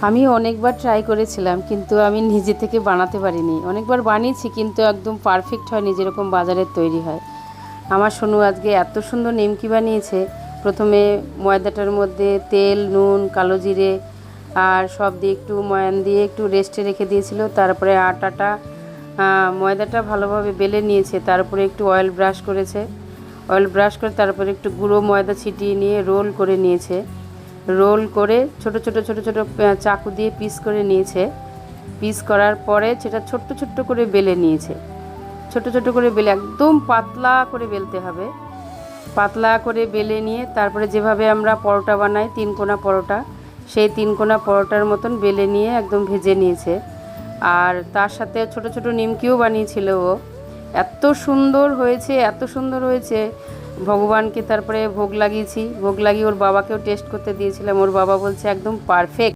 আমি অনেকবার ট্রাই করেছিলাম, কিন্তু আমি নিজে থেকে বানাতে পারিনি। অনেকবার বানিয়েছি, কিন্তু একদম পারফেক্ট হয়নি যেরকম বাজারের তৈরি হয়। আমার সোনু আজকে এত সুন্দর নিমকি বানিয়েছে। প্রথমে ময়দাটার মধ্যে তেল, নুন, কালো জিরে আর সব দিয়ে একটু ময়ান দিয়ে একটু রেস্টে রেখে দিয়েছিল। তারপরে ময়দাটা ভালোভাবে বেলে নিয়েছে। তারপরে একটু অয়েল ব্রাশ করেছে। অয়েল ব্রাশ করে তারপরে একটু গুঁড়ো ময়দা ছিটিয়ে নিয়ে রোল করে নিয়েছে। রোল করে ছোট ছোট ছোট ছোট চাকু দিয়ে পিস করে নিয়েছে। পিস করার পরে সেটা ছোট্ট ছোট্ট করে বেলে নিয়েছে। ছোট ছোট করে বেলে একদম পাতলা করে বেলতে হবে। পাতলা করে বেলে নিয়ে তারপরে যেভাবে আমরা পরোটা বানাই, তিনকোনা পরোটা, সেই তিনকোনা পরোটার মতন বেলে নিয়ে একদম ভেজে নিয়েছে। আর তার সাথে ছোট ছোট নিমকিও বানিয়েছিল ও। এত সুন্দর হয়েছে, এত সুন্দর হয়েছে। ভগবানকে তারপরে ভোগ লাগিয়েছি। ভোগ লাগিয়ে ওর বাবাকেও টেস্ট করতে দিয়েছিলাম। ওর বাবা বলছে একদম পারফেক্ট।